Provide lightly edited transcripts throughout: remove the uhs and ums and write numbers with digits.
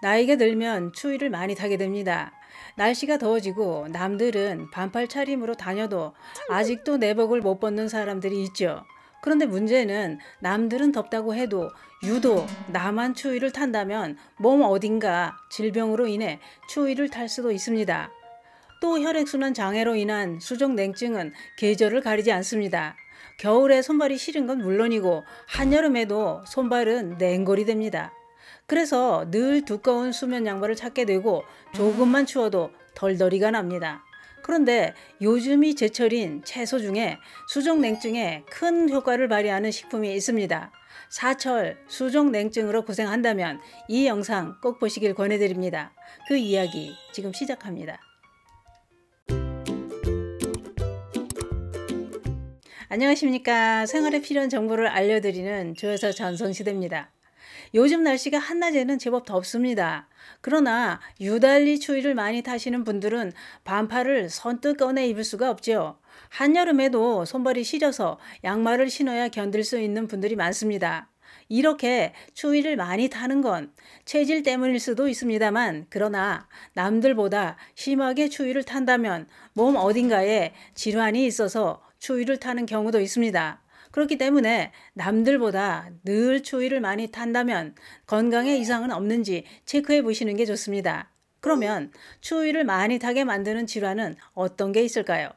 나이가 들면 추위를 많이 타게 됩니다. 날씨가 더워지고 남들은 반팔 차림으로 다녀도 아직도 내복을 못 벗는 사람들이 있죠. 그런데 문제는 남들은 덥다고 해도 유독 나만 추위를 탄다면 몸 어딘가 질병으로 인해 추위를 탈 수도 있습니다. 또 혈액순환 장애로 인한 수족냉증은 계절을 가리지 않습니다. 겨울에 손발이 시린 건 물론이고 한여름에도 손발은 냉골이 됩니다. 그래서 늘 두꺼운 수면 양말을 찾게 되고 조금만 추워도 덜덜이가 납니다. 그런데 요즘이 제철인 채소 중에 수족냉증에 큰 효과를 발휘하는 식품이 있습니다. 사철 수족냉증으로 고생한다면 이 영상 꼭 보시길 권해드립니다. 그 이야기 지금 시작합니다. 안녕하십니까. 생활에 필요한 정보를 알려드리는 조여사 전성시대입니다. 요즘 날씨가 한낮에는 제법 덥습니다. 그러나 유달리 추위를 많이 타시는 분들은 반팔을 선뜻 꺼내 입을 수가 없죠. 한여름에도 손발이 시려서 양말을 신어야 견딜 수 있는 분들이 많습니다. 이렇게 추위를 많이 타는 건 체질 때문일 수도 있습니다만, 그러나 남들보다 심하게 추위를 탄다면 몸 어딘가에 질환이 있어서 추위를 타는 경우도 있습니다. 그렇기 때문에 남들보다 늘 추위를 많이 탄다면 건강에 이상은 없는지 체크해 보시는 게 좋습니다. 그러면 추위를 많이 타게 만드는 질환은 어떤 게 있을까요?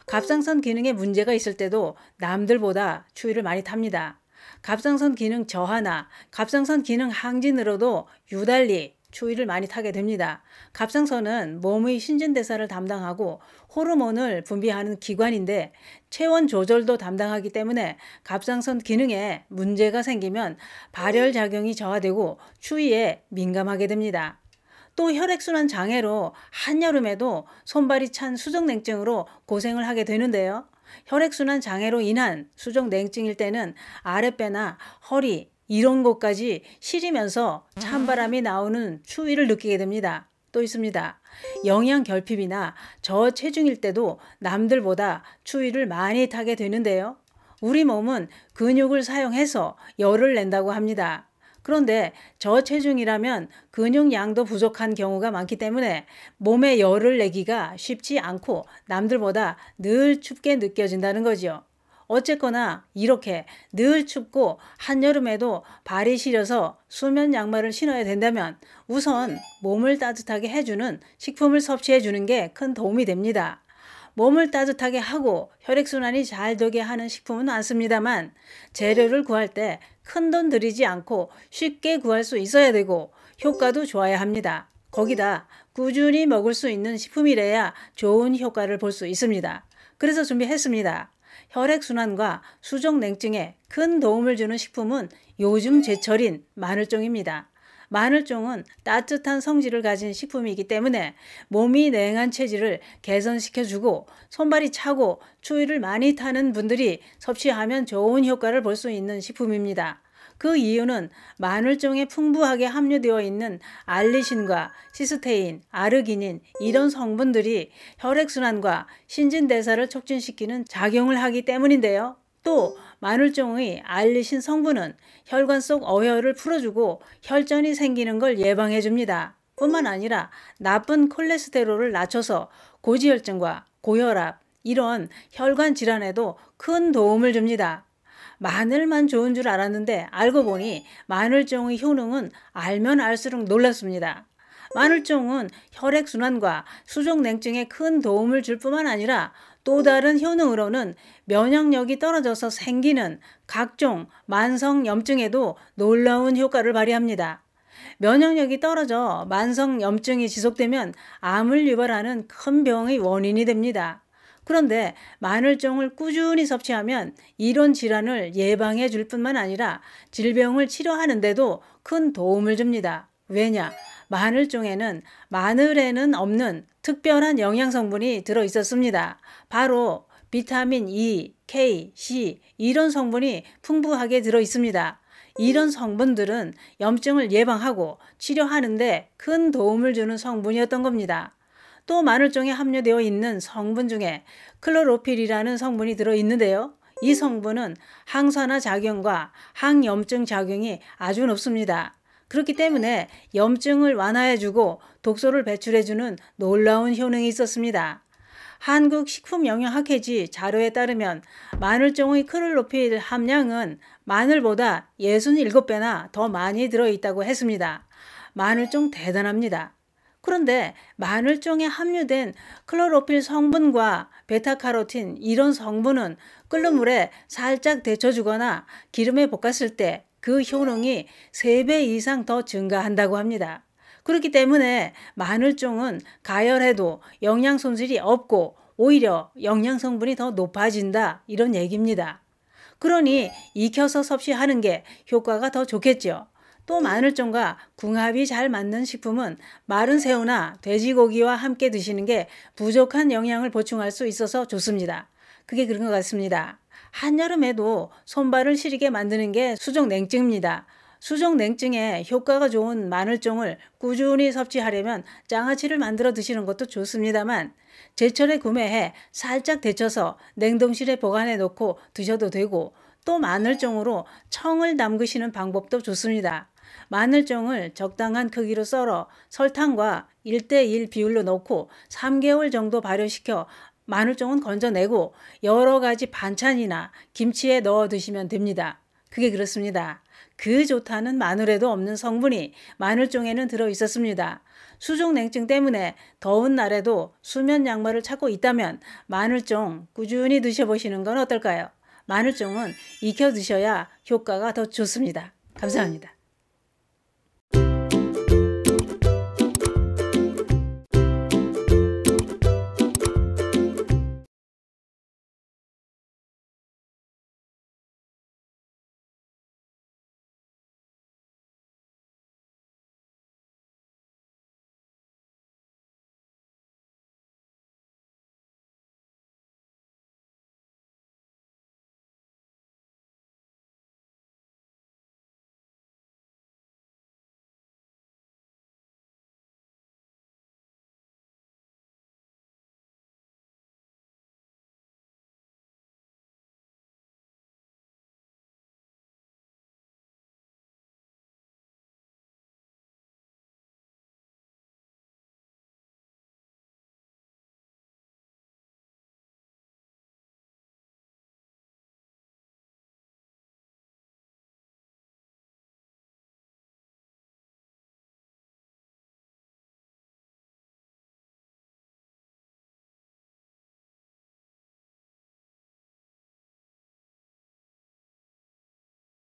갑상선 기능에 문제가 있을 때도 남들보다 추위를 많이 탑니다. 갑상선 기능 저하나 갑상선 기능 항진으로도 유달리 추위를 많이 타게 됩니다. 갑상선은 몸의 신진대사를 담당하고 호르몬을 분비하는 기관인데 체온 조절도 담당하기 때문에 갑상선 기능에 문제가 생기면 발열작용이 저하되고 추위에 민감하게 됩니다. 또 혈액순환 장애로 한여름에도 손발이 찬 수족냉증으로 고생을 하게 되는데요. 혈액순환 장애로 인한 수족냉증일 때는 아랫배나 허리, 이런 곳까지 시리면서 찬바람이 나오는 추위를 느끼게 됩니다. 또 있습니다. 영양결핍이나 저체중일 때도 남들보다 추위를 많이 타게 되는데요. 우리 몸은 근육을 사용해서 열을 낸다고 합니다. 그런데 저체중이라면 근육량도 부족한 경우가 많기 때문에 몸에 열을 내기가 쉽지 않고 남들보다 늘 춥게 느껴진다는 거죠. 어쨌거나 이렇게 늘 춥고 한여름에도 발이 시려서 수면 양말을 신어야 된다면 우선 몸을 따뜻하게 해주는 식품을 섭취해 주는 게 큰 도움이 됩니다. 몸을 따뜻하게 하고 혈액순환이 잘 되게 하는 식품은 많습니다만 재료를 구할 때 큰돈 들이지 않고 쉽게 구할 수 있어야 되고 효과도 좋아야 합니다. 거기다 꾸준히 먹을 수 있는 식품이래야 좋은 효과를 볼 수 있습니다. 그래서 준비했습니다. 혈액순환과 수족냉증에 큰 도움을 주는 식품은 요즘 제철인 마늘종입니다. 마늘종은 따뜻한 성질을 가진 식품이기 때문에 몸이 냉한 체질을 개선시켜주고 손발이 차고 추위를 많이 타는 분들이 섭취하면 좋은 효과를 볼 수 있는 식품입니다. 그 이유는 마늘종에 풍부하게 함유되어 있는 알리신과 시스테인, 아르기닌 이런 성분들이 혈액순환과 신진대사를 촉진시키는 작용을 하기 때문인데요. 또 마늘종의 알리신 성분은 혈관 속 어혈을 풀어주고 혈전이 생기는 걸 예방해 줍니다. 뿐만 아니라 나쁜 콜레스테롤을 낮춰서 고지혈증과 고혈압 이런 혈관 질환에도 큰 도움을 줍니다. 마늘만 좋은 줄 알았는데 알고 보니 마늘종의 효능은 알면 알수록 놀랍습니다. 마늘종은 혈액순환과 수족냉증에 큰 도움을 줄 뿐만 아니라 또 다른 효능으로는 면역력이 떨어져서 생기는 각종 만성염증에도 놀라운 효과를 발휘합니다. 면역력이 떨어져 만성염증이 지속되면 암을 유발하는 큰 병의 원인이 됩니다. 그런데 마늘종을 꾸준히 섭취하면 이런 질환을 예방해 줄 뿐만 아니라 질병을 치료하는 데도 큰 도움을 줍니다. 왜냐? 마늘종에는 마늘에는 없는 특별한 영양성분이 들어있었습니다. 바로 비타민 E, K, C 이런 성분이 풍부하게 들어있습니다. 이런 성분들은 염증을 예방하고 치료하는 데 큰 도움을 주는 성분이었던 겁니다. 또 마늘종에 함유되어 있는 성분 중에 클로로필이라는 성분이 들어있는데요. 이 성분은 항산화 작용과 항염증 작용이 아주 높습니다. 그렇기 때문에 염증을 완화해주고 독소를 배출해주는 놀라운 효능이 있었습니다. 한국식품영양학회지 자료에 따르면 마늘종의 클로로필 함량은 마늘보다 67배나 더 많이 들어있다고 했습니다. 마늘종 대단합니다. 그런데 마늘종에 함유된 클로로필 성분과 베타카로틴 이런 성분은 끓는 물에 살짝 데쳐주거나 기름에 볶았을 때 그 효능이 3배 이상 더 증가한다고 합니다. 그렇기 때문에 마늘종은 가열해도 영양 손실이 없고 오히려 영양 성분이 더 높아진다 이런 얘기입니다. 그러니 익혀서 섭취하는 게 효과가 더 좋겠죠. 또 마늘종과 궁합이 잘 맞는 식품은 마른 새우나 돼지고기와 함께 드시는 게 부족한 영양을 보충할 수 있어서 좋습니다. 그게 그런 것 같습니다. 한여름에도 손발을 시리게 만드는 게 수족냉증입니다. 수족냉증에 효과가 좋은 마늘종을 꾸준히 섭취하려면 장아찌를 만들어 드시는 것도 좋습니다만 제철에 구매해 살짝 데쳐서 냉동실에 보관해 놓고 드셔도 되고 또 마늘종으로 청을 담그시는 방법도 좋습니다. 마늘종을 적당한 크기로 썰어 설탕과 1:1 비율로 넣고 3개월 정도 발효시켜 마늘종은 건져내고 여러 가지 반찬이나 김치에 넣어 드시면 됩니다. 그게 그렇습니다. 그 좋다는 마늘에도 없는 성분이 마늘종에는 들어 있었습니다. 수족냉증 때문에 더운 날에도 수면 양말을 찾고 있다면 마늘종 꾸준히 드셔보시는 건 어떨까요? 마늘종은 익혀 드셔야 효과가 더 좋습니다. 감사합니다.